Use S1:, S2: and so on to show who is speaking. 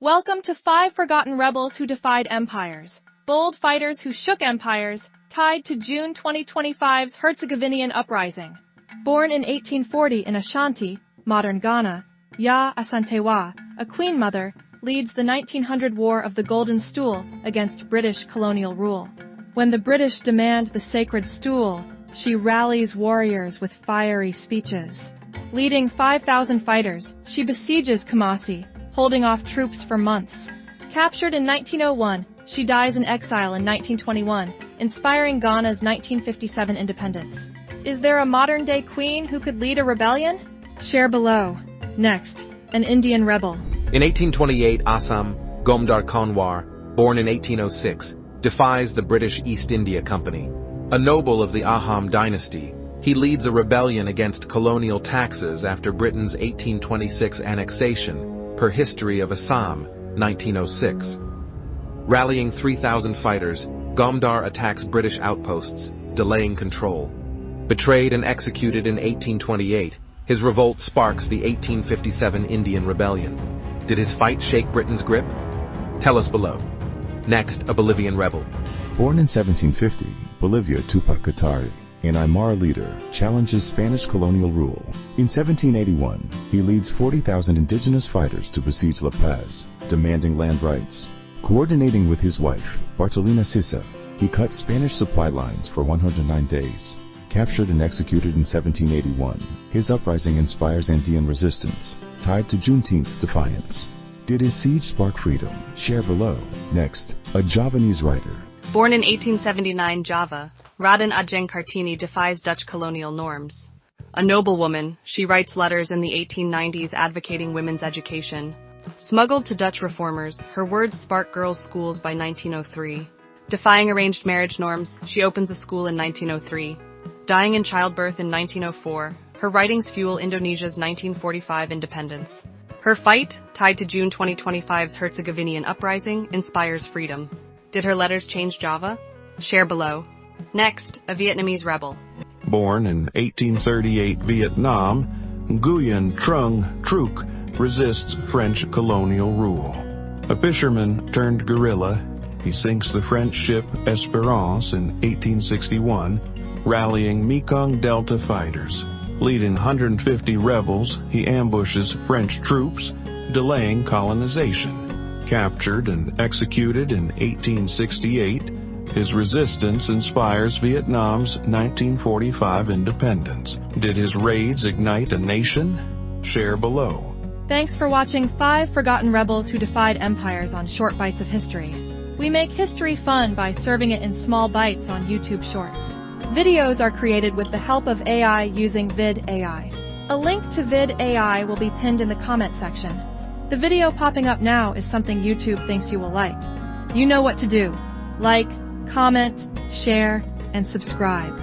S1: Welcome to 5 Forgotten Rebels Who Defied Empires. Bold fighters who shook empires, tied to June 2025's Herzegovinian uprising. Born in 1840 in Ashanti, modern Ghana, Yaa Asantewaa, a queen mother, leads the 1900 War of the Golden Stool against British colonial rule. When the British demand the sacred stool, she rallies warriors with fiery speeches. Leading 5,000 fighters, she besieges Kumasi, holding off troops for months. Captured in 1901, she dies in exile in 1921, inspiring Ghana's 1957 independence. Is there a modern-day queen who could lead a rebellion? Share below. Next, an Indian rebel.
S2: In 1828, Assam, Gomdhar Konwar, born in 1806, defies the British East India Company. A noble of the Ahom dynasty, he leads a rebellion against colonial taxes after Britain's 1826 annexation, per History of Assam, 1906. Rallying 3,000 fighters, Gomdhar attacks British outposts, delaying control. Betrayed and executed in 1828, his revolt sparks the 1857 Indian Rebellion. Did his fight shake Britain's grip? Tell us below. Next, a Bolivian rebel.
S3: Born in 1750, Bolivia, Túpac Katari, an Aymara leader, challenges Spanish colonial rule. In 1781, he leads 40,000 indigenous fighters to besiege La Paz, demanding land rights. Coordinating with his wife, Bartolina Sisa, he cut Spanish supply lines for 109 days. Captured and executed in 1781, his uprising inspires Andean resistance, tied to Juneteenth's defiance. Did his siege spark freedom? Share below. Next, a Javanese writer.
S4: Born in 1879 Java, Raden Adjeng Kartini defies Dutch colonial norms. A noblewoman, she writes letters in the 1890s advocating women's education. Smuggled to Dutch reformers, her words spark girls' schools by 1903. Defying arranged marriage norms, she opens a school in 1903. Dying in childbirth in 1904, her writings fuel Indonesia's 1945 independence. Her fight, tied to June 2025's Herzegovinian uprising, inspires freedom. Did her letters change Java? Share below. Next, a Vietnamese rebel.
S5: Born in 1838 Vietnam, Nguyen Trung Truc resists French colonial rule. A fisherman turned guerrilla, he sinks the French ship Espérance in 1861, rallying Mekong Delta fighters. Leading 150 rebels, he ambushes French troops, delaying colonization. Captured and executed in 1868, his resistance inspires Vietnam's 1945 independence. Did his raids ignite a nation? Share below.
S1: Thanks for watching 5 Forgotten Rebels Who Defied Empires on Short Bites of History. We make history fun by serving it in small bites on YouTube Shorts. Videos are created with the help of AI using VidAI. A link to VidAI will be pinned in the comment section. The video popping up now is something YouTube thinks you will like. You know what to do. Like, comment, share, and subscribe.